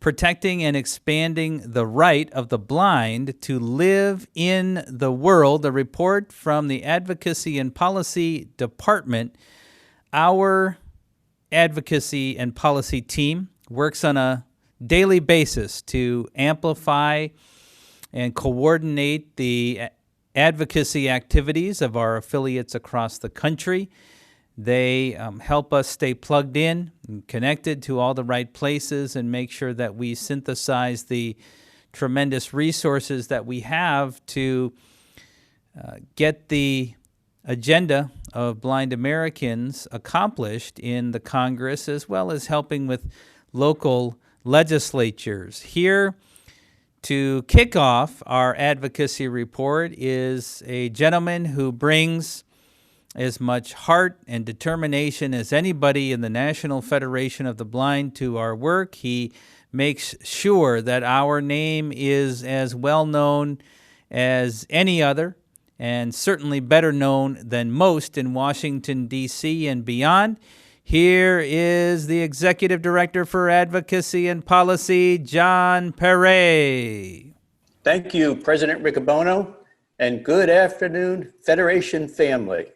protecting and expanding the right of the blind to live in the world, a report from the Advocacy and Policy Department. Our advocacy and policy team works on a daily basis to amplify and coordinate the advocacy activities of our affiliates across the country. They help us stay plugged in and connected to all the right places and make sure that we synthesize the tremendous resources that we have to get the agenda of blind Americans accomplished in the Congress, as well as helping with local legislatures. Here to kick off our advocacy report is a gentleman who brings as much heart and determination as anybody in the National Federation of the Blind to our work. He makes sure that our name is as well known as any other, and certainly better known than most in Washington, D.C. and beyond. Here is the Executive Director for Advocacy and Policy, John Perret. Thank you, President Riccobono, and good afternoon, Federation family.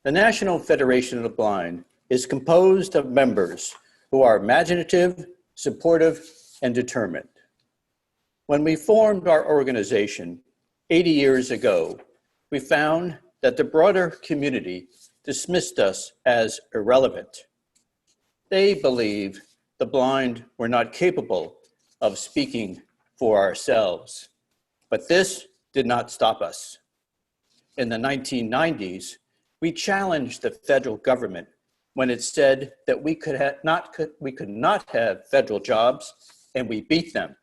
The National Federation of the Blind is composed of members who are imaginative, supportive, and determined. When we formed our organization 80 years ago, we found that the broader community dismissed us as irrelevant. They believed the blind were not capable of speaking for ourselves, but this did not stop us. In the 1990s, we challenged the federal government when it said that we could not have federal jobs, and we beat them.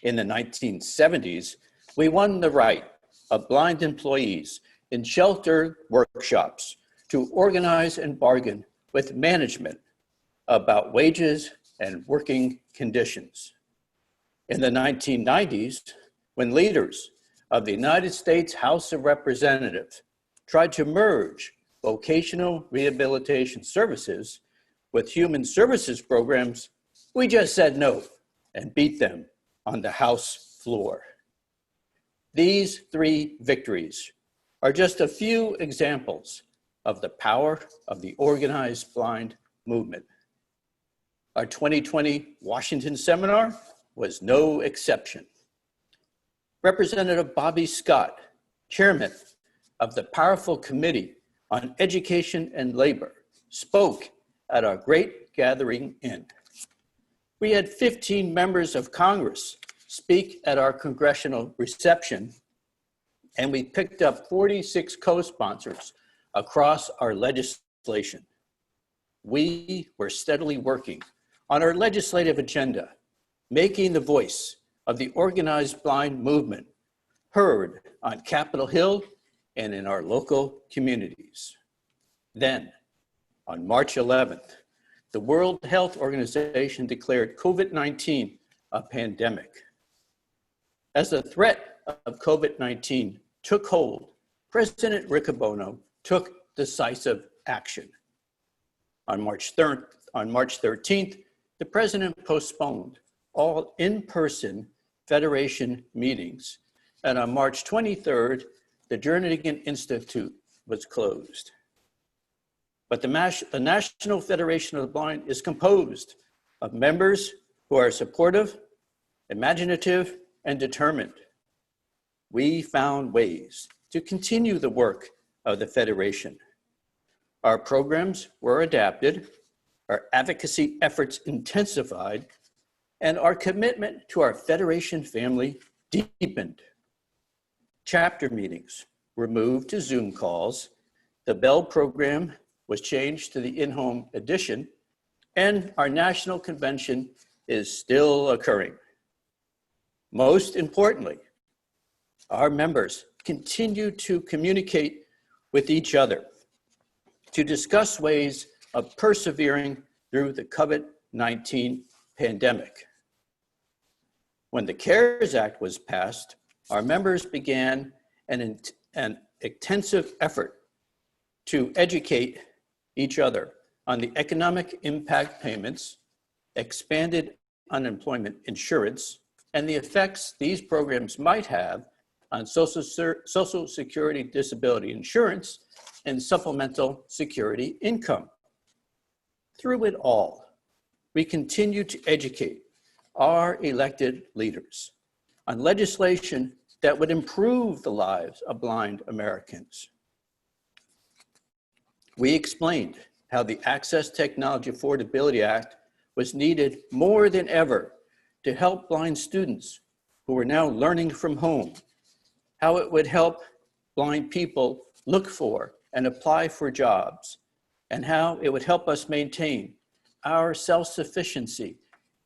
In the 1970s, we won the right of blind employees in sheltered workshops to organize and bargain with management about wages and working conditions. In the 1990s, when leaders of the United States House of Representatives tried to merge vocational rehabilitation services with human services programs, we just said no and beat them on the House floor. These three victories are just a few examples of the power of the organized blind movement. Our 2020 Washington seminar was no exception. Representative Bobby Scott, chairman of the powerful Committee on Education and Labor, spoke at our great gathering inn. We had 15 members of Congress speak at our congressional reception, and we picked up 46 co-sponsors across our legislation. We were steadily working on our legislative agenda, making the voice of the organized blind movement heard on Capitol Hill and in our local communities. Then, on March 11th, the World Health Organization declared COVID-19 a pandemic. As the threat of COVID-19 took hold, President Riccobono took decisive action. On March 13th, the president postponed all in-person Federation meetings, and on March 23rd, the Jernigan Institute was closed. But the National Federation of the Blind is composed of members who are supportive, imaginative, and determined. We found ways to continue the work of the Federation. Our programs were adapted, our advocacy efforts intensified, and our commitment to our Federation family deepened. Chapter meetings were moved to Zoom calls, the Bell program was changed to the in-home edition, and our national convention is still occurring. Most importantly, our members continue to communicate with each other to discuss ways of persevering through the COVID-19 pandemic. When the CARES Act was passed, our members began an intensive effort to educate each other on the economic impact payments, expanded unemployment insurance and the effects these programs might have on Social Security disability insurance and supplemental security income. Through it all, we continue to educate our elected leaders on legislation that would improve the lives of blind Americans. We explained how the Access Technology Affordability Act was needed more than ever to help blind students who are now learning from home, how it would help blind people look for and apply for jobs, and how it would help us maintain our self-sufficiency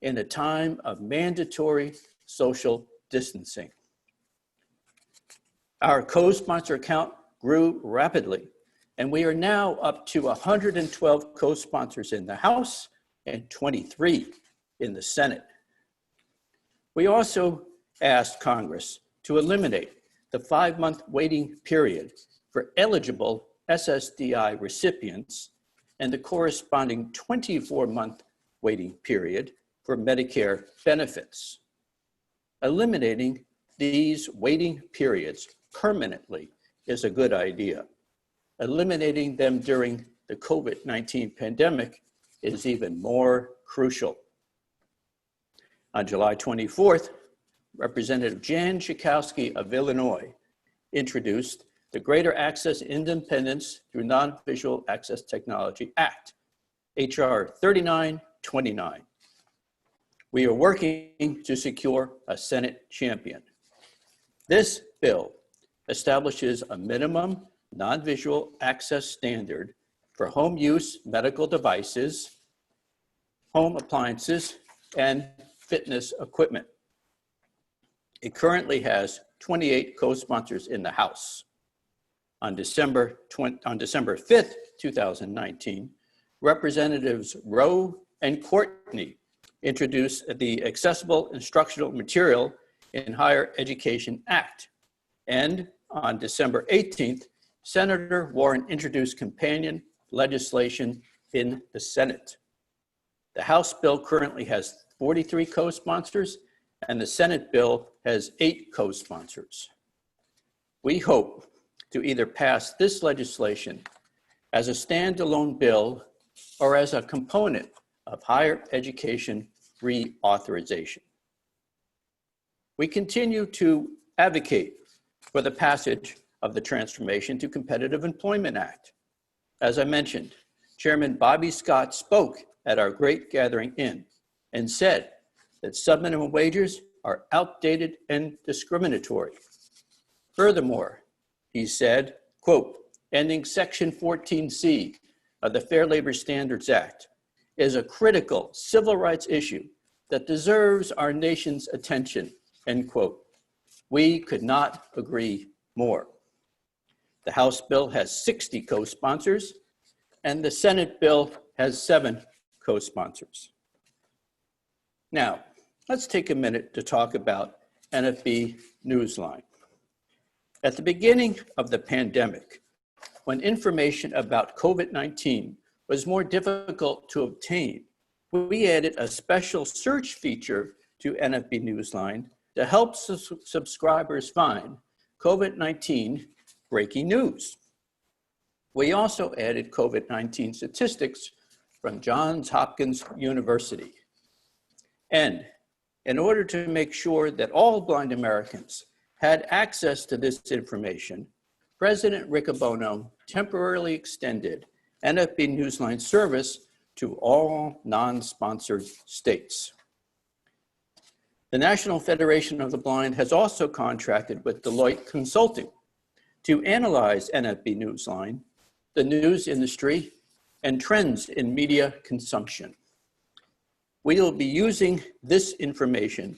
in a time of mandatory social distancing. Our co-sponsor count grew rapidly, and we are now up to 112 co-sponsors in the House and 23 in the Senate. We also asked Congress to eliminate the 5-month waiting period for eligible SSDI recipients and the corresponding 24-month waiting period for Medicare benefits. Eliminating these waiting periods permanently is a good idea. Eliminating them during the COVID-19 pandemic is even more crucial. On July 24th, Representative Jan Schakowsky of Illinois introduced the Greater Access Independence Through Non-Visual Access Technology Act, H.R. 3929. We are working to secure a Senate champion. This bill establishes a minimum non-visual access standard for home use medical devices, home appliances, and fitness equipment. It currently has 28 co-sponsors in the House. On December 5th, 2019, Representatives Rowe and Courtney introduced the Accessible Instructional Material in Higher Education Act. And on December 18th, Senator Warren introduced companion legislation in the Senate. The House bill currently has 43 co-sponsors, and the Senate bill has 8 co-sponsors. We hope to either pass this legislation as a standalone bill or as a component of higher education reauthorization. We continue to advocate for the passage of the Transformation to Competitive Employment Act. As I mentioned, Chairman Bobby Scott spoke at our Great Gathering Inn and said that subminimum wages are outdated and discriminatory. Furthermore, he said, quote, ending Section 14C of the Fair Labor Standards Act is a critical civil rights issue that deserves our nation's attention, end quote. We could not agree more. The House bill has 60 co-sponsors, and the Senate bill has 7 co-sponsors. Now, let's take a minute to talk about NFB Newsline. At the beginning of the pandemic, when information about COVID-19 was more difficult to obtain, we added a special search feature to NFB Newsline to help subscribers find COVID-19 breaking news. We also added COVID-19 statistics from Johns Hopkins University. And in order to make sure that all blind Americans had access to this information, President Riccobono temporarily extended NFB Newsline service to all non-sponsored states. The National Federation of the Blind has also contracted with Deloitte Consulting to analyze NFB Newsline, the news industry, and trends in media consumption. We will be using this information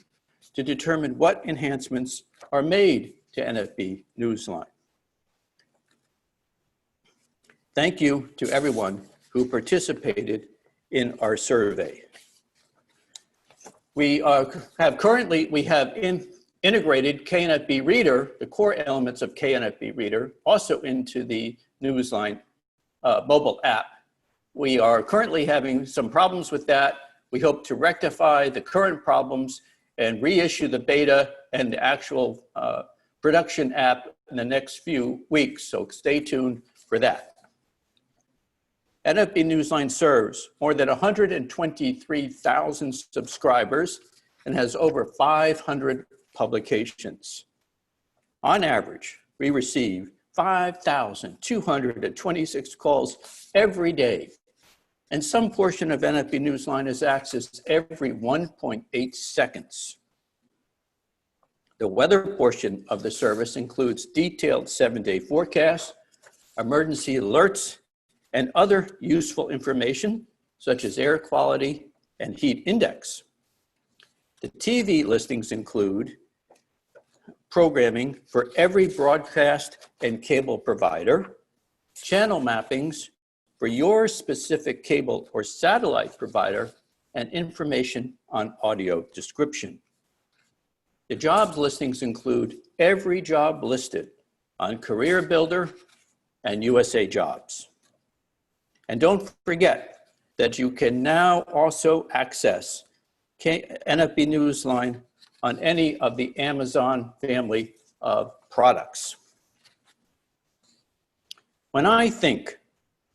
to determine what enhancements are made to NFB Newsline. Thank you to everyone who participated in our survey. We have integrated KNFB Reader, the core elements of KNFB Reader, also into the Newsline mobile app. We are currently having some problems with that. We hope to rectify the current problems and reissue the beta and the actual production app in the next few weeks, so stay tuned for that. NFB Newsline serves more than 123,000 subscribers and has over 500 publications. On average, we receive 5,226 calls every day, and some portion of NFB Newsline is accessed every 1.8 seconds. The weather portion of the service includes detailed 7-day forecasts, emergency alerts, and other useful information such as air quality and heat index. The TV listings include programming for every broadcast and cable provider, channel mappings for your specific cable or satellite provider, and information on audio description. The jobs listings include every job listed on Career Builder and USA Jobs. And don't forget that you can now also access NFB Newsline on any of the Amazon family of products. When I think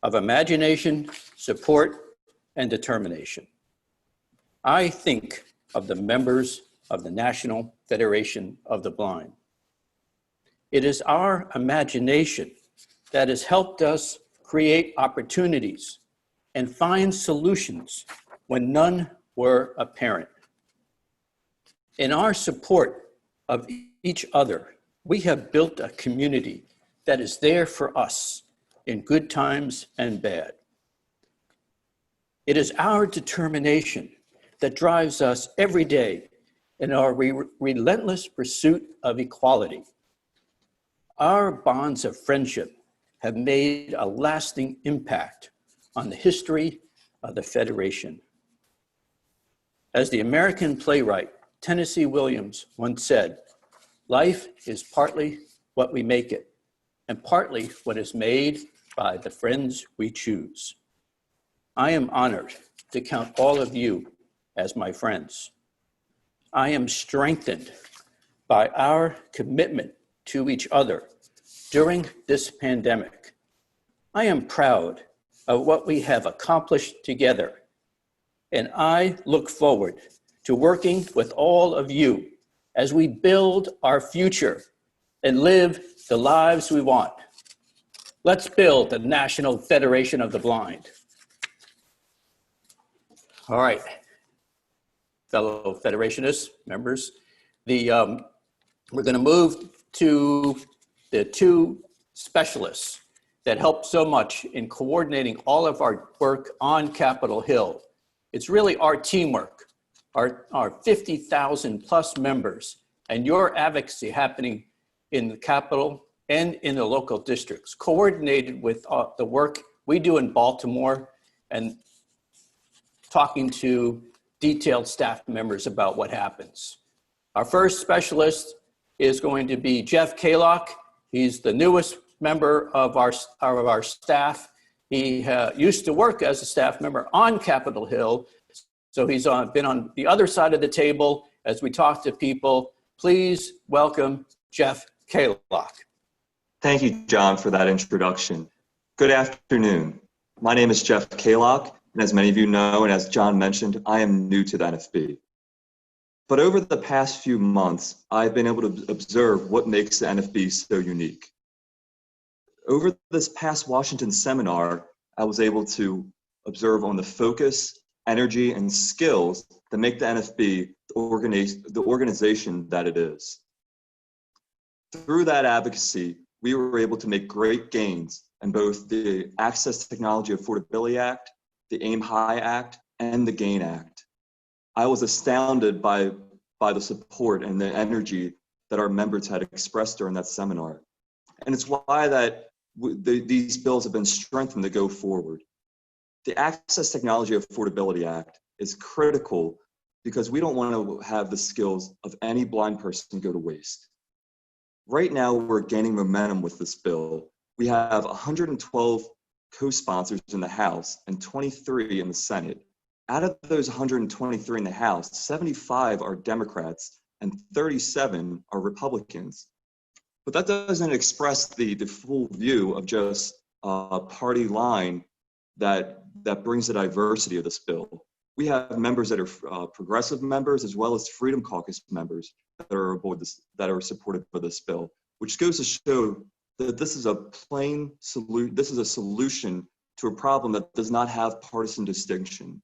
of imagination, support, and determination, I think of the members of the National Federation of the Blind. It is our imagination that has helped us create opportunities and find solutions when none were apparent. In our support of each other, we have built a community that is there for us in good times and bad. It is our determination that drives us every day in our relentless pursuit of equality. Our bonds of friendship have made a lasting impact on the history of the Federation. As the American playwright Tennessee Williams once said, "Life is partly what we make it, and partly what is made by the friends we choose." I am honored to count all of you as my friends. I am strengthened by our commitment to each other during this pandemic. I am proud of what we have accomplished together, and I look forward to working with all of you as we build our future and live the lives we want. Let's build the National Federation of the Blind. All right, fellow Federationists, members, we're going to move to the two specialists that helped so much in coordinating all of our work on Capitol Hill. It's really our teamwork, our 50,000 plus members, and your advocacy happening in the Capitol and in the local districts, coordinated with the work we do in Baltimore and talking to detailed staff members about what happens. Our first specialist is going to be Jeff Kalock. He's the newest member of our staff. He used to work as a staff member on Capitol Hill, so he's been on the other side of the table as we talk to people. Please welcome Jeff Kalock. Thank you, John, for that introduction. Good afternoon. My name is Jeff Kalock, and as many of you know, and as John mentioned, I am new to the NFB. But over the past few months, I've been able to observe what makes the NFB so unique. Over this past Washington seminar, I was able to observe on the focus, energy, and skills that make the NFB the organization that it is. Through that advocacy, we were able to make great gains in both the Access Technology Affordability Act, the Aim High Act, and the GAIN Act. I was astounded by the support and the energy that our members had expressed during that seminar. And it's why that these bills have been strengthened to go forward. The Access Technology Affordability Act is critical because we don't want to have the skills of any blind person go to waste. Right now, we're gaining momentum with this bill. We have 112 co-sponsors in the House and 23 in the Senate. Out of those 123 in the House, 75 are Democrats and 37 are Republicans. But that doesn't express the full view of just a party line that brings the diversity of this bill. We have members that are progressive members as well as Freedom Caucus members that are aboard this, that are supportive of this bill, which goes to show that this is a plain solution. This is a solution to a problem that does not have partisan distinction.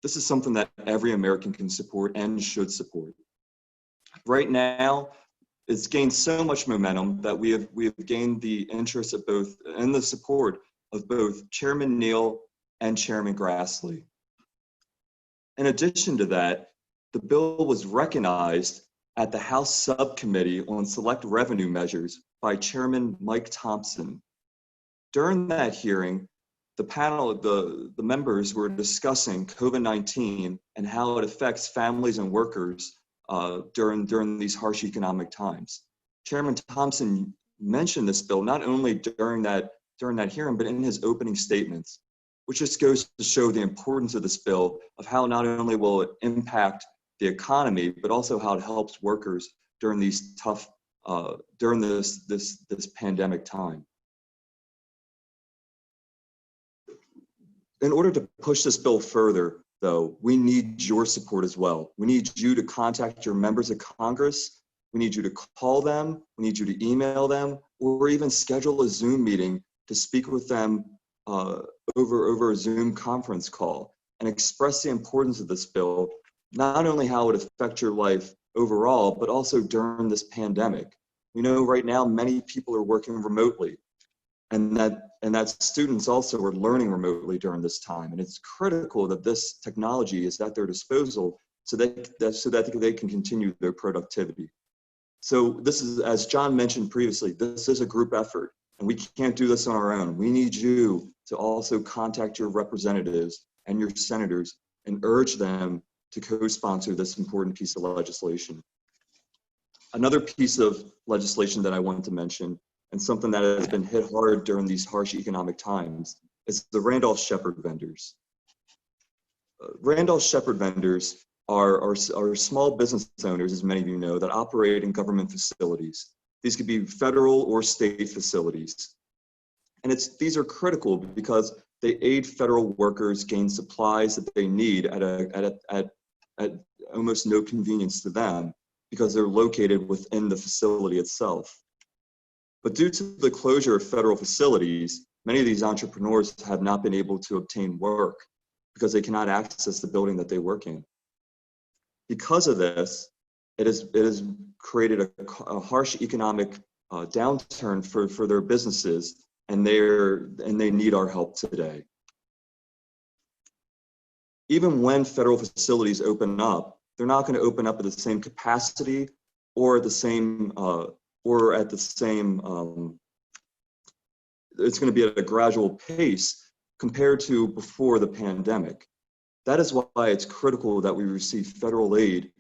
This is something that every American can support and should support. Right now, it's gained so much momentum that we have gained the interest of both and the support of both Chairman Neal and Chairman Grassley. In addition to that, the bill was recognized at the House Subcommittee on Select Revenue Measures by Chairman Mike Thompson. During that hearing, the panel, the members were discussing COVID-19 and how it affects families and workers during these harsh economic times. Chairman Thompson mentioned this bill not only during that hearing, but in his opening statements, which just goes to show the importance of this bill, of how not only will it impact the economy, but also how it helps workers during these tough, during this pandemic time. In order to push this bill further, though, we need your support as well. We need you to contact your members of Congress. We need you to call them. We need you to email them, or even schedule a Zoom meeting to speak with them over a Zoom conference call and express the importance of this bill, not only how it affects your life overall, but also during this pandemic. We know right now many people are working remotely, and that students also are learning remotely during this time. And it's critical that this technology is at their disposal so that they can continue their productivity. So this is, as John mentioned previously, this is a group effort, and we can't do this on our own. We need you to also contact your representatives and your senators and urge them to co-sponsor this important piece of legislation. Another piece of legislation that I wanted to mention, and something that has been hit hard during these harsh economic times, is the Randolph-Shepard vendors. Randolph-Shepard vendors are small business owners, as many of you know, that operate in government facilities. These could be federal or state facilities. And these are critical because they aid federal workers gain supplies that they need at almost no convenience to them, because they're located within the facility itself. But due to the closure of federal facilities, many of these entrepreneurs have not been able to obtain work because they cannot access the building that they work in. Because of this, it has created a harsh economic downturn for their businesses, and they need our help today. Even when federal facilities open up, they're not going to open up at the same capacity or at the same it's going to be at a gradual pace compared to before the pandemic. That is why it's critical that we receive federal aid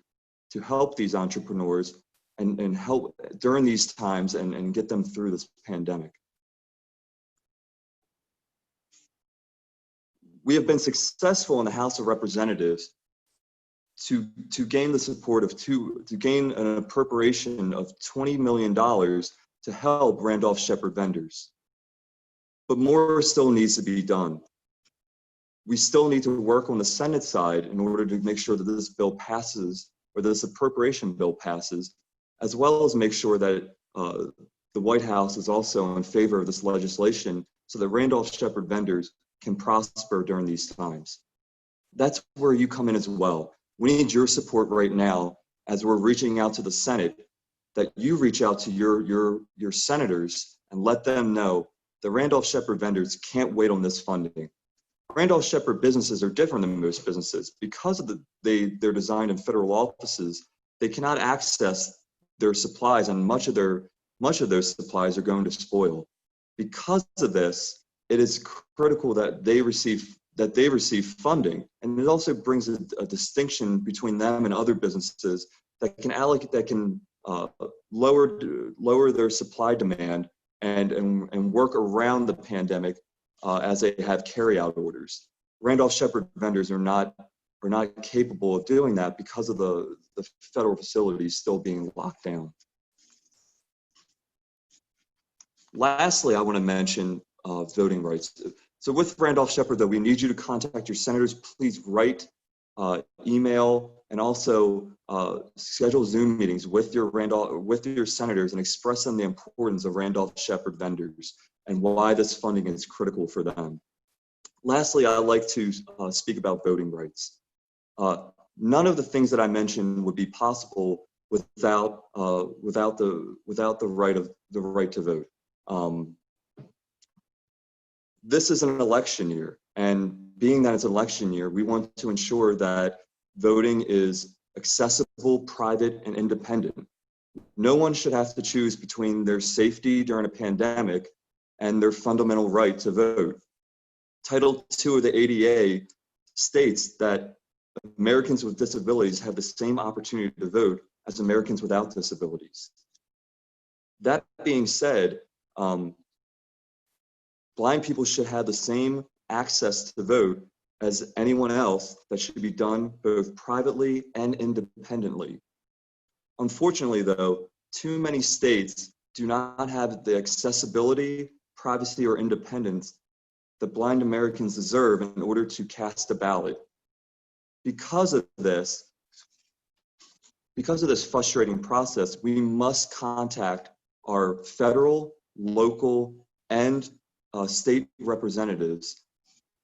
to help these entrepreneurs and help during these times and get them through this pandemic. We have been successful in the House of Representatives to gain the support of to gain an appropriation of $20 million to help Randolph-Shepard vendors. But more still needs to be done. We still need to work on the Senate side in order to make sure that this bill passes, or this appropriation bill passes, as well as make sure that the White House is also in favor of this legislation so that Randolph-Shepard vendors can prosper during these times. That's where you come in as well. We need your support right now as we're reaching out to the Senate, that you reach out to your senators and let them know the Randolph-Shepard vendors can't wait on this funding. Randolph-Shepard businesses are different than most businesses. Because of they're designed in federal offices, they cannot access their supplies, and much of those supplies are going to spoil. Because of this, it is critical that they receive funding, and it also brings a distinction between them and other businesses that can lower their supply demand and work around the pandemic as they have carryout orders. Randolph-Shepard vendors are not are not capable of doing that because of the federal facilities still being locked down. Lastly, I want to mention voting rights. So with Randolph-Sheppard, though, we need you to contact your senators. Please write, email, and also schedule Zoom meetings with your senators and express them the importance of Randolph-Sheppard vendors and why this funding is critical for them. Lastly, I'd like to speak about voting rights. None of the things that I mentioned would be possible without the right to vote. This is an election year, and being that it's an election year, we want to ensure that voting is accessible, private, and independent. No one should have to choose between their safety during a pandemic and their fundamental right to vote. Title II of the ADA states that Americans with disabilities have the same opportunity to vote as Americans without disabilities. That being said, blind people should have the same access to vote as anyone else. That should be done both privately and independently. Unfortunately, though, too many states do not have the accessibility, privacy, or independence that blind Americans deserve in order to cast a ballot. Because of this frustrating process, we must contact our federal, local, and state representatives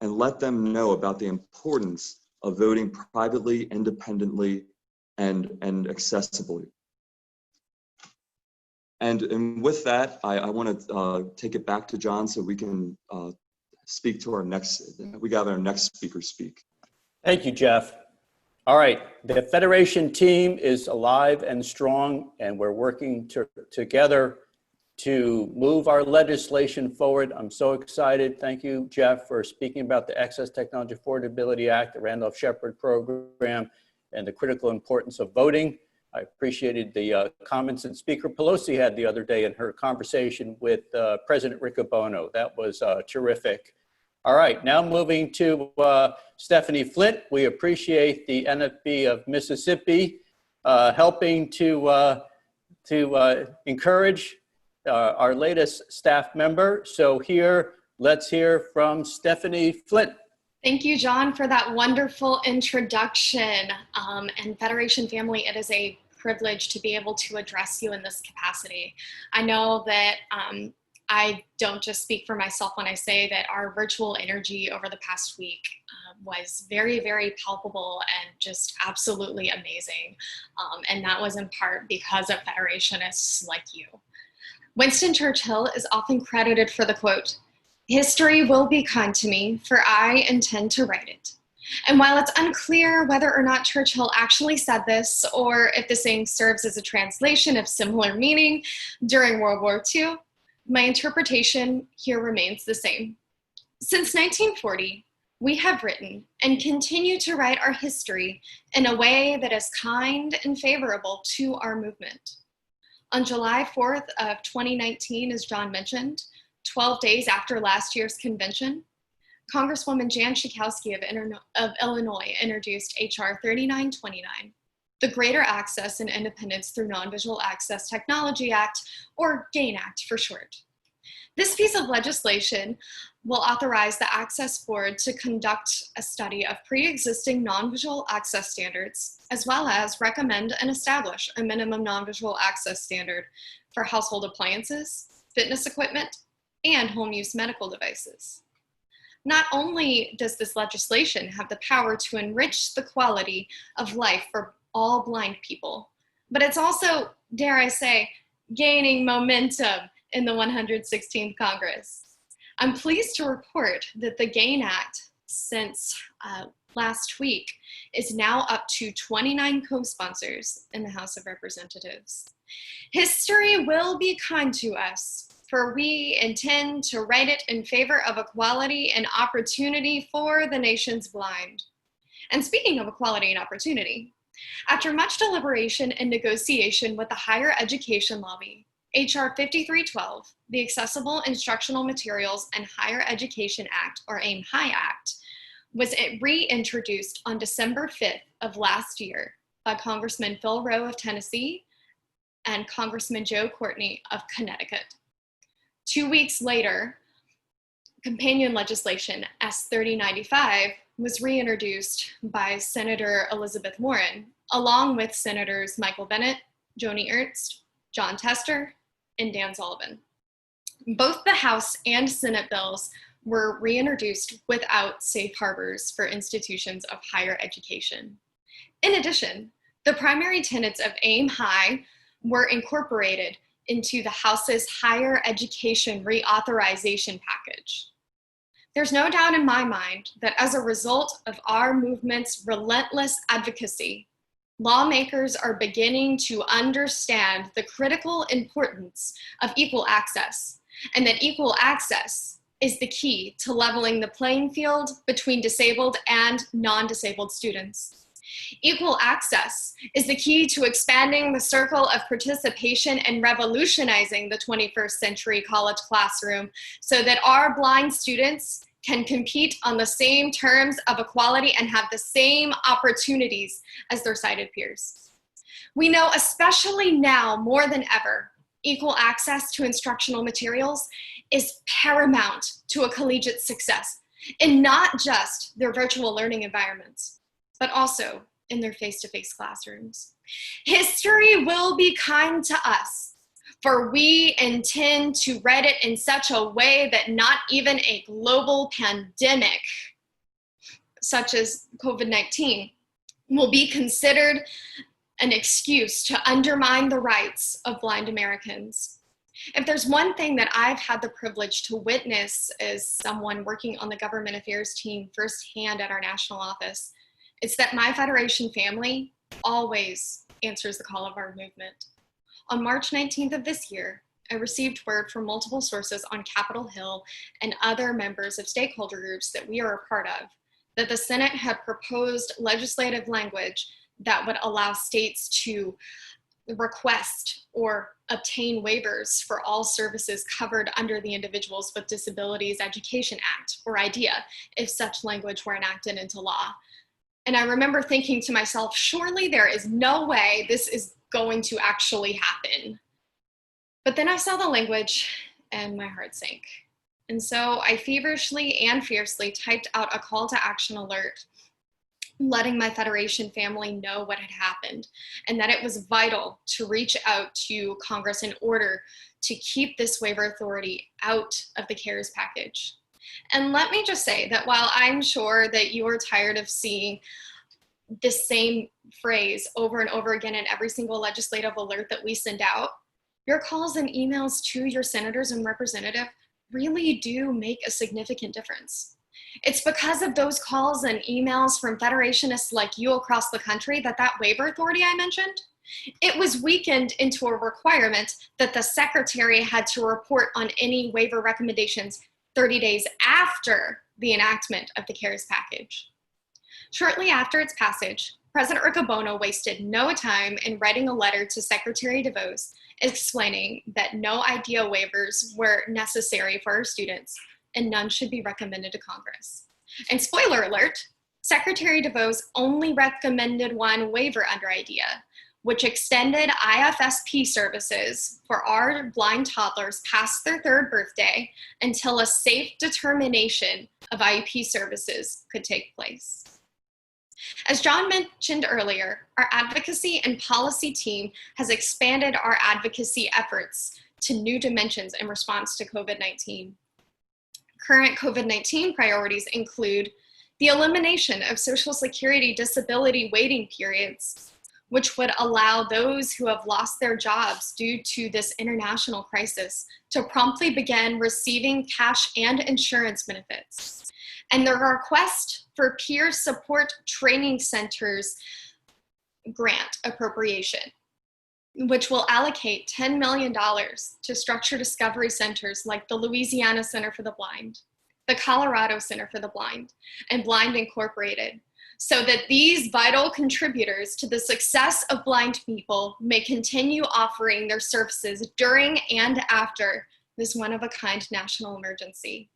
and let them know about the importance of voting privately, independently, and accessibly. And with that, I want to take it back to John so we can speak to our next speaker speak. Thank you, Jeff. All right, the Federation team is alive and strong, and we're working together to move our legislation forward. I'm so excited. Thank you, Jeff, for speaking about the Access Technology Affordability Act, the Randolph-Sheppard program, and the critical importance of voting. I appreciated the comments that Speaker Pelosi had the other day in her conversation with President Riccobono. That was terrific. All right, now moving to Stephanie Flint. We appreciate the NFB of Mississippi helping to encourage our latest staff member. So here, let's hear from Stephanie Flint. Thank you, John, for that wonderful introduction. And Federation family, it is a privilege to be able to address you in this capacity. I know that I don't just speak for myself when I say that our virtual energy over the past week was very, very palpable and just absolutely amazing. And that was in part because of Federationists like you. Winston Churchill is often credited for the quote, "History will be kind to me, for I intend to write it." And while it's unclear whether or not Churchill actually said this, or if the saying serves as a translation of similar meaning during World War II, my interpretation here remains the same. Since 1940, we have written and continue to write our history in a way that is kind and favorable to our movement. On July 4th of 2019, as John mentioned, 12 days after last year's convention, Congresswoman Jan Schakowsky of Illinois introduced H.R. 3929, the Greater Access and Independence Through Non-Visual Access Technology Act, or GAIN Act for short. This piece of legislation will authorize the Access Board to conduct a study of pre-existing non-visual access standards, as well as recommend and establish a minimum non-visual access standard for household appliances, fitness equipment, and home use medical devices. Not only does this legislation have the power to enrich the quality of life for all blind people, but it's also, dare I say, gaining momentum in the 116th Congress. I'm pleased to report that the GAIN Act, since last week, is now up to 29 co-sponsors in the House of Representatives. History will be kind to us, for we intend to write it in favor of equality and opportunity for the nation's blind. And speaking of equality and opportunity, after much deliberation and negotiation with the higher education lobby, H.R. 5312, the Accessible Instructional Materials and Higher Education Act, or AIM-HIGH Act, was reintroduced on December 5th of last year by Congressman Phil Rowe of Tennessee and Congressman Joe Courtney of Connecticut. 2 weeks later, companion legislation S-3095 was reintroduced by Senator Elizabeth Warren, along with Senators Michael Bennet, Joni Ernst, John Tester, and Dan Sullivan. Both the House and Senate bills were reintroduced without safe harbors for institutions of higher education. In addition, the primary tenets of AIM High were incorporated into the House's higher education reauthorization package. There's no doubt in my mind that as a result of our movement's relentless advocacy, lawmakers are beginning to understand the critical importance of equal access, and that equal access is the key to leveling the playing field between disabled and non-disabled students. Equal access is the key to expanding the circle of participation and revolutionizing the 21st century college classroom so that our blind students can compete on the same terms of equality and have the same opportunities as their sighted peers. We know, especially now more than ever, equal access to instructional materials is paramount to a collegiate success, in not just their virtual learning environments, but also in their face-to-face classrooms. History will be kind to us, for we intend to write it in such a way that not even a global pandemic, such as COVID-19, will be considered an excuse to undermine the rights of blind Americans. If there's one thing that I've had the privilege to witness as someone working on the government affairs team firsthand at our national office, it's that my Federation family always answers the call of our movement. On March 19th of this year, I received word from multiple sources on Capitol Hill and other members of stakeholder groups that we are a part of, that the Senate had proposed legislative language that would allow states to request or obtain waivers for all services covered under the Individuals with Disabilities Education Act, or IDEA, if such language were enacted into law. And I remember thinking to myself, surely there is no way this is going to actually happen. But then I saw the language and my heart sank. And so I feverishly and fiercely typed out a call to action alert, letting my Federation family know what had happened and that it was vital to reach out to Congress in order to keep this waiver authority out of the CARES package. And let me just say that while I'm sure that you are tired of seeing this same phrase over and over again in every single legislative alert that we send out, your calls and emails to your senators and representatives really do make a significant difference. It's because of those calls and emails from Federationists like you across the country that waiver authority I mentioned, it was weakened into a requirement that the Secretary had to report on any waiver recommendations 30 days after the enactment of the CARES package. Shortly after its passage, President Riccobono wasted no time in writing a letter to Secretary DeVos explaining that no IDEA waivers were necessary for our students and none should be recommended to Congress. And spoiler alert, Secretary DeVos only recommended one waiver under IDEA, which extended IFSP services for our blind toddlers past their 3rd birthday until a safe determination of IEP services could take place. As John mentioned earlier, our advocacy and policy team has expanded our advocacy efforts to new dimensions in response to COVID-19. Current COVID-19 priorities include the elimination of Social Security disability waiting periods, which would allow those who have lost their jobs due to this international crisis to promptly begin receiving cash and insurance benefits, and the request for Peer Support Training Centers grant appropriation, which will allocate $10 million to structure discovery centers like the Louisiana Center for the Blind, the Colorado Center for the Blind, and Blind Incorporated, so that these vital contributors to the success of blind people may continue offering their services during and after this one-of-a-kind national emergency.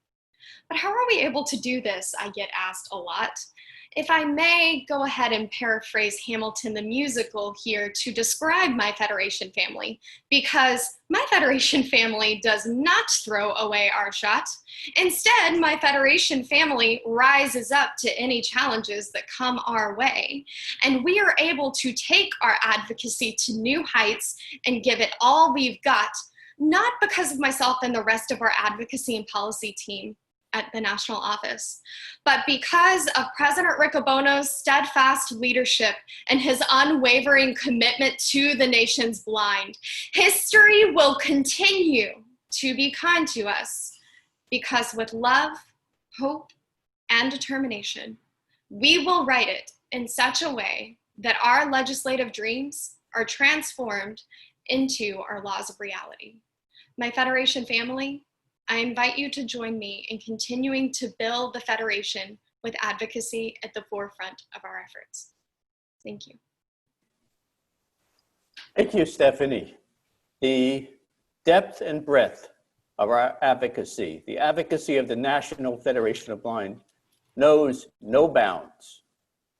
But how are we able to do this? I get asked a lot. If I may go ahead and paraphrase Hamilton the musical here to describe my Federation family, because my Federation family does not throw away our shot. Instead, my Federation family rises up to any challenges that come our way, and we are able to take our advocacy to new heights and give it all we've got, not because of myself and the rest of our advocacy and policy team at the national office, but because of President Riccobono's steadfast leadership and his unwavering commitment to the nation's blind. History will continue to be kind to us, because with love, hope, and determination, we will write it in such a way that our legislative dreams are transformed into our laws of reality. My Federation family, I invite you to join me in continuing to build the Federation with advocacy at the forefront of our efforts. Thank you. Thank you, Stephanie. The depth and breadth of our advocacy, the advocacy of the National Federation of Blind, knows no bounds.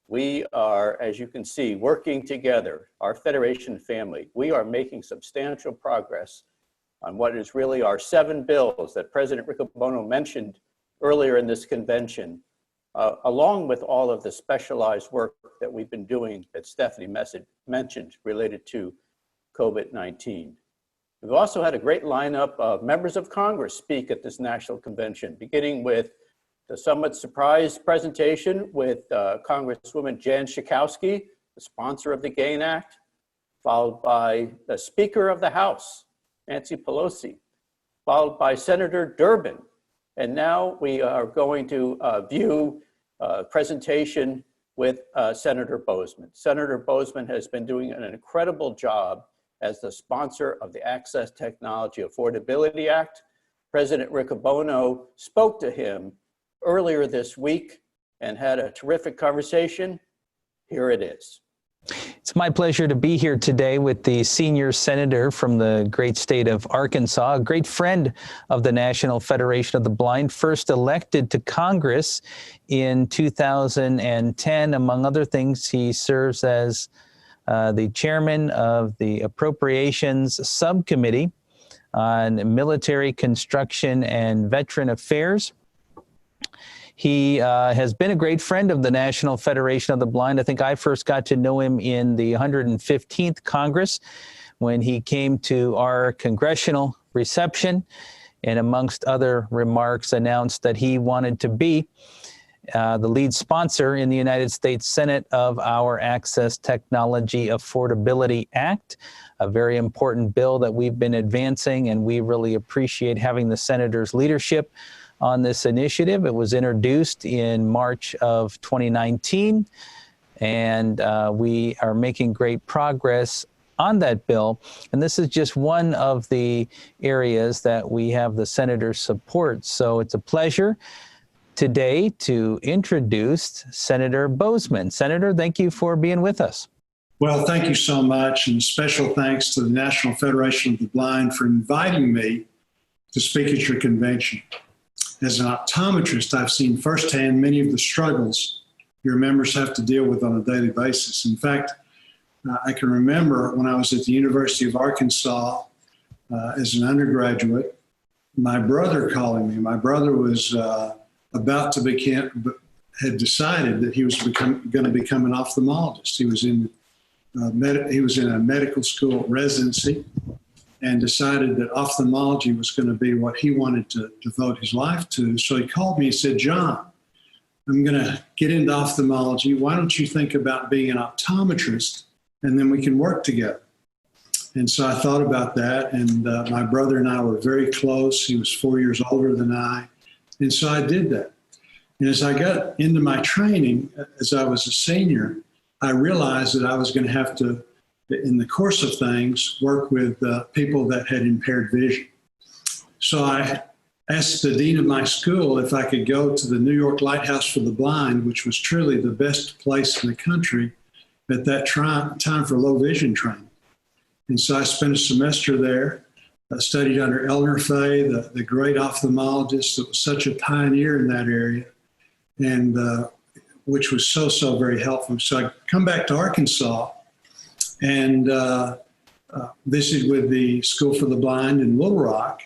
We are, as you can see, working together, our Federation family. We are making substantial progress on what is really our 7 bills that President Riccobono mentioned earlier in this convention, along with all of the specialized work that we've been doing that Stephanie mentioned related to COVID-19. We've also had a great lineup of members of Congress speak at this national convention, beginning with the somewhat surprise presentation with Congresswoman Jan Schakowsky, the sponsor of the GAIN Act, followed by the Speaker of the House, Nancy Pelosi, followed by Senator Durbin. And now we are going to view a presentation with Senator Boozman. Senator Boozman has been doing an incredible job as the sponsor of the Access Technology Affordability Act. President Riccobono spoke to him earlier this week and had a terrific conversation. Here it is. It's my pleasure to be here today with the senior senator from the great state of Arkansas, a great friend of the National Federation of the Blind, first elected to Congress in 2010. Among other things, he serves as the chairman of the Appropriations Subcommittee on Military Construction and Veteran Affairs. He has been a great friend of the National Federation of the Blind. I think I first got to know him in the 115th Congress when he came to our congressional reception and, amongst other remarks, announced that he wanted to be the lead sponsor in the United States Senate of our Access Technology Affordability Act, a very important bill that we've been advancing, and we really appreciate having the senator's leadership on this initiative. It was introduced in March of 2019, and we are making great progress on that bill. And this is just one of the areas that we have the senator's support. So it's a pleasure today to introduce Senator Boozman. Senator, thank you for being with us. Well, thank you so much, and special thanks to the National Federation of the Blind for inviting me to speak at your convention. As an optometrist, I've seen firsthand many of the struggles your members have to deal with on a daily basis. In fact, I can remember when I was at the University of Arkansas as an undergraduate, my brother calling me. My brother was about to had decided that he was going to become an ophthalmologist. He was in a medical school residency and decided that ophthalmology was going to be what he wanted to devote his life to. So he called me and said, "John, I'm going to get into ophthalmology. Why don't you think about being an optometrist, and then we can work together?" And so I thought about that, and my brother and I were very close. He was 4 years older than I, and so I did that. And as I got into my training, as I was a senior, I realized that I was going to have to, in the course of things, work with people that had impaired vision. So I asked the dean of my school if I could go to the New York Lighthouse for the Blind, which was truly the best place in the country at that time for low vision training. And so I spent a semester there. studied under Eleanor Fay, the great ophthalmologist that was such a pioneer in that area, and which was so very helpful. So I come back to Arkansas and visited with the School for the Blind in Little Rock,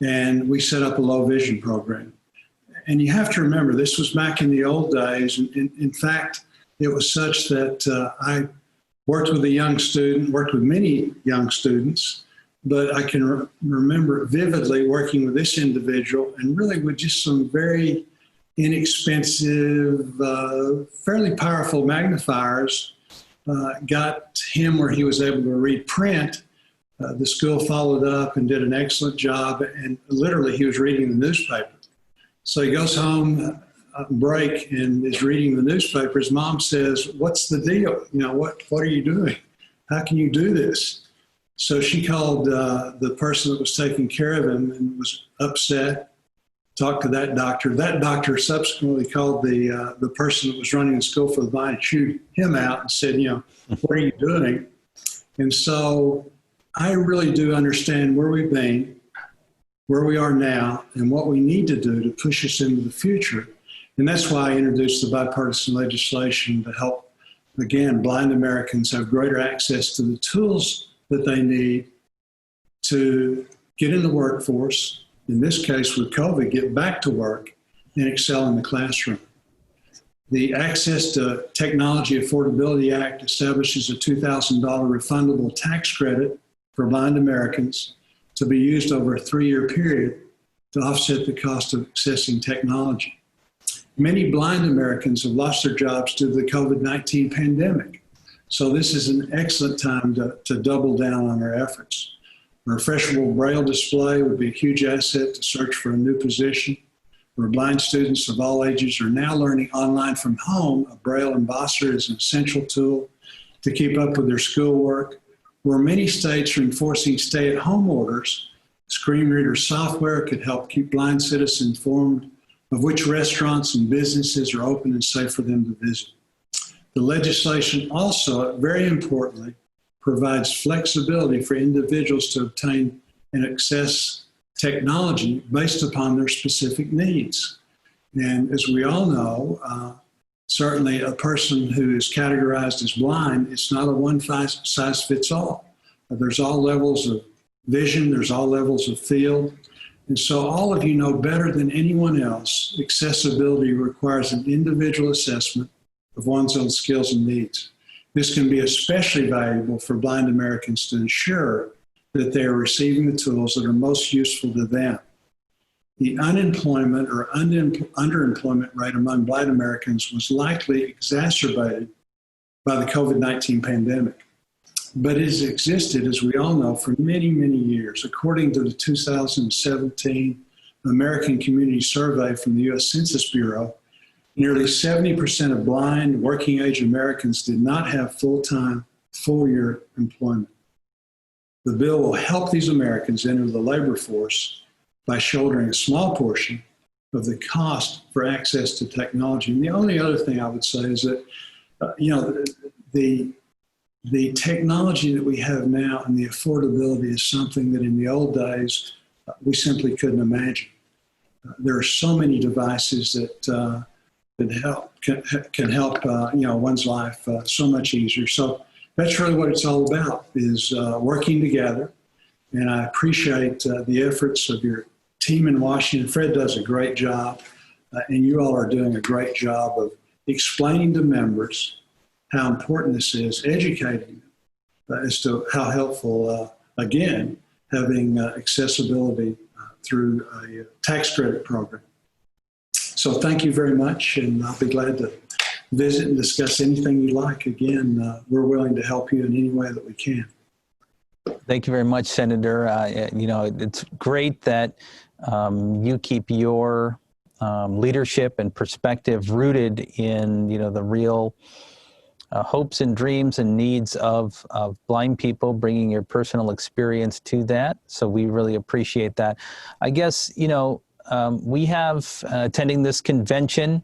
and we set up a low vision program. And you have to remember, this was back in the old days. In fact, it was such that I worked with many young students, but I can remember vividly working with this individual, and really with just some very inexpensive, fairly powerful magnifiers, got him where he was able to read print. The school followed up and did an excellent job, and literally he was reading the newspaper. So he goes home, break, and is reading the newspaper. His mom says, "What's the deal? What are you doing? How can you do this?" So she called the person that was taking care of him and was upset, talked to that doctor. That doctor subsequently called the person that was running the School for the Blind and chewed him out and said, "What are you doing?" And so I really do understand where we've been, where we are now, and what we need to do to push us into the future. And that's why I introduced the bipartisan legislation to help, again, blind Americans have greater access to the tools that they need to get in the workforce, in this case with COVID, get back to work and excel in the classroom. The Access to Technology Affordability Act establishes a $2,000 refundable tax credit for blind Americans to be used over a 3-year period to offset the cost of accessing technology. Many blind Americans have lost their jobs due to the COVID-19 pandemic. So this is an excellent time to double down on our efforts. A refreshable Braille display would be a huge asset to search for a new position. Where blind students of all ages are now learning online from home, a Braille embosser is an essential tool to keep up with their schoolwork. Where many states are enforcing stay-at-home orders, screen reader software could help keep blind citizens informed of which restaurants and businesses are open and safe for them to visit. The legislation also, very importantly, provides flexibility for individuals to obtain and access technology based upon their specific needs. And as we all know, certainly a person who is categorized as blind, it's not a one-size-fits-all. There's all levels of vision, there's all levels of field. And so all of you know better than anyone else, accessibility requires an individual assessment of one's own skills and needs. This can be especially valuable for blind Americans to ensure that they are receiving the tools that are most useful to them. The unemployment or underemployment rate among blind Americans was likely exacerbated by the COVID-19 pandemic, but it has existed, as we all know, for many, many years. According to the 2017 American Community Survey from the U.S. Census Bureau, nearly 70% of blind working-age Americans did not have full-time, full-year employment. The bill will help these Americans enter the labor force by shouldering a small portion of the cost for access to technology. And the only other thing I would say is that, the technology that we have now and the affordability is something that in the old days we simply couldn't imagine. There are so many devices that can help one's life so much easier. So that's really what it's all about, is working together. And I appreciate the efforts of your team in Washington. Fred does a great job, and you all are doing a great job of explaining to members how important this is, educating them as to how helpful, again, having accessibility through a tax credit program. So thank you very much, and I'll be glad to visit and discuss anything you like. Again, we're willing to help you in any way that we can. Thank you very much, Senator. It's great that you keep your leadership and perspective rooted in, the real hopes and dreams and needs of blind people, bringing your personal experience to that. So we really appreciate that. I guess, we have attending this convention,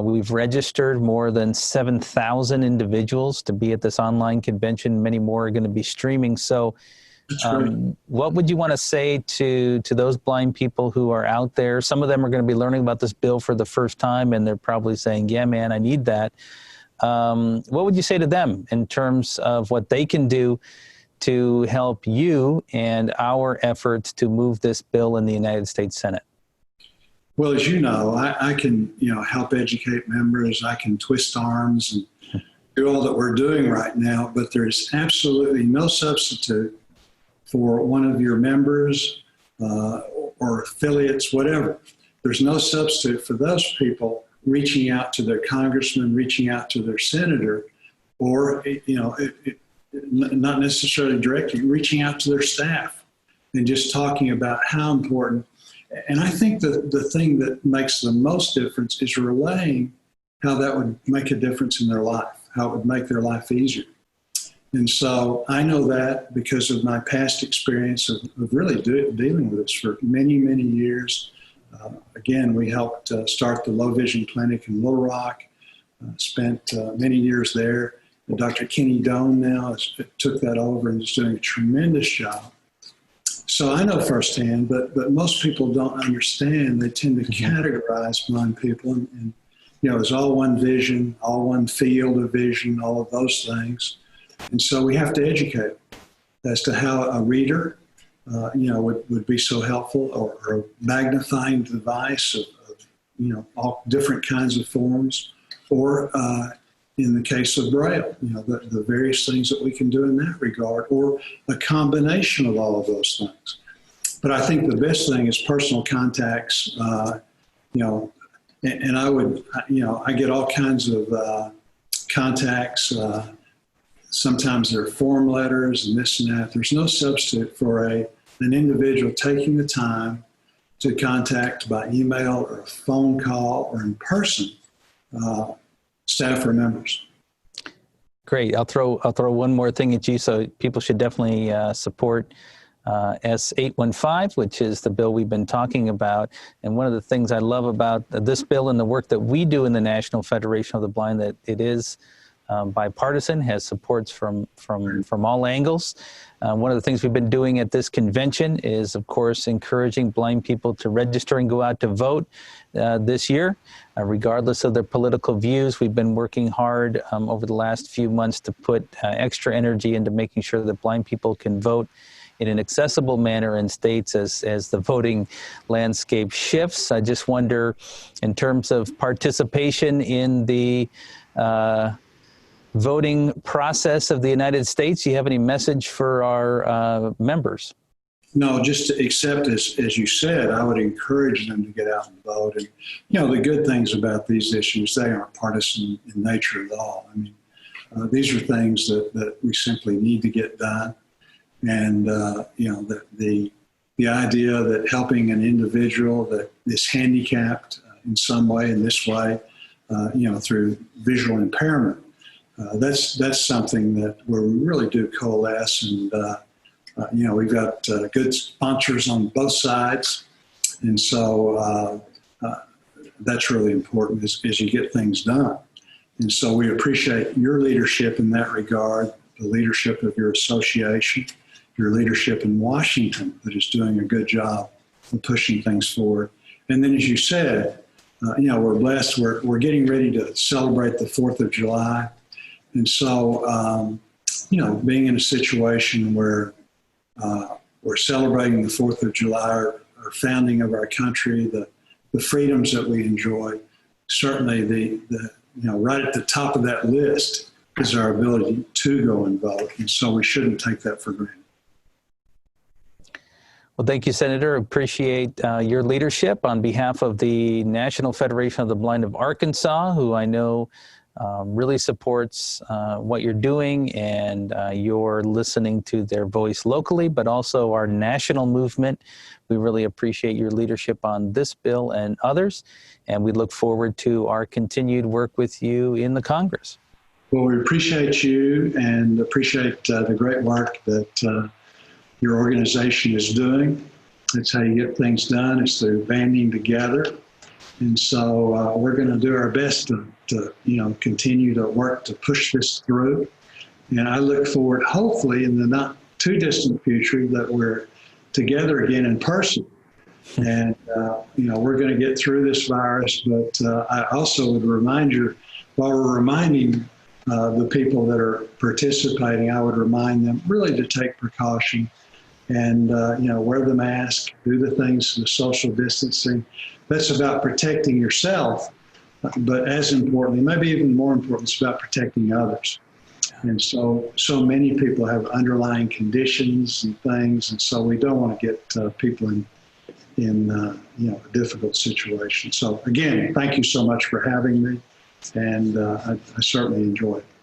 we've registered more than 7,000 individuals to be at this online convention. Many more are going to be streaming. So That's great. What would you want to say to those blind people who are out there? Some of them are going to be learning about this bill for the first time, and they're probably saying, yeah, man, I need that. What would you say to them in terms of what they can do to help you and our efforts to move this bill in the United States Senate? Well, as you know, I can, help educate members. I can twist arms and do all that we're doing right now, but there's absolutely no substitute for one of your members or affiliates, whatever. There's no substitute for those people reaching out to their congressman, reaching out to their senator, or, not necessarily directly, reaching out to their staff and just talking about how important. And I think the thing that makes the most difference is relaying how that would make a difference in their life, how it would make their life easier. And so I know that because of my past experience of really dealing with this for many, many years. Again, we helped start the Low Vision Clinic in Little Rock, spent many years there. And Dr. Kenny Doan now took that over and is doing a tremendous job. So I know firsthand, but most people don't understand. They tend to categorize blind people and it's all one vision, all one field of vision, all of those things. And so we have to educate as to how a reader, would be so helpful, or a magnifying device of all different kinds of forms, or in the case of Braille, the various things that we can do in that regard, or a combination of all of those things. But I think the best thing is personal contacts, and I would, I get all kinds of contacts. Sometimes they're form letters and this and that. There's no substitute for an individual taking the time to contact by email or a phone call or in person staff or members. Great. I'll throw one more thing at you. So people should definitely support S815, which is the bill we've been talking about. And one of the things I love about this bill and the work that we do in the National Federation of the Blind, that it is bipartisan, has supports from all angles. One of the things we've been doing at this convention is, of course, encouraging blind people to register and go out to vote this year, regardless of their political views. We've been working hard over the last few months to put extra energy into making sure that blind people can vote in an accessible manner in states as the voting landscape shifts. I just wonder, in terms of participation in the voting process of the United States, do you have any message for our members? No, just to accept, as you said, I would encourage them to get out and vote. And, the good things about these issues, they aren't partisan in nature at all. I mean, these are things that we simply need to get done. And, the idea that helping an individual that is handicapped in some way, in this way, through visual impairment, that's something that where we really do coalesce, and we've got good sponsors on both sides, and so that's really important as you get things done. And so we appreciate your leadership in that regard, the leadership of your association, your leadership in Washington that is doing a good job of pushing things forward. And then, as you said, we're blessed. We're getting ready to celebrate the 4th of July. And so, being in a situation where we're celebrating the 4th of July, our founding of our country, the freedoms that we enjoy, certainly the right at the top of that list is our ability to go and vote. And so we shouldn't take that for granted. Well, thank you, Senator. Appreciate your leadership on behalf of the National Federation of the Blind of Arkansas, who I know really supports what you're doing, and you're listening to their voice locally, but also our national movement. We really appreciate your leadership on this bill and others, and we look forward to our continued work with you in the Congress. Well, we appreciate you and appreciate the great work that your organization is doing. That's how you get things done. It's through banding together. And so we're going to do our best to continue to work to push this through. And I look forward, hopefully in the not too distant future that we're together again in person. And, we're going to get through this virus, but I also would remind you, while we're reminding the people that are participating, I would remind them really to take precaution and, wear the mask, do the things, the social distancing. That's about protecting yourself, but as importantly, maybe even more important, it's about protecting others. And so many people have underlying conditions and things, and so we don't want to get people in a difficult situation. So again, thank you so much for having me, and I certainly enjoyed it.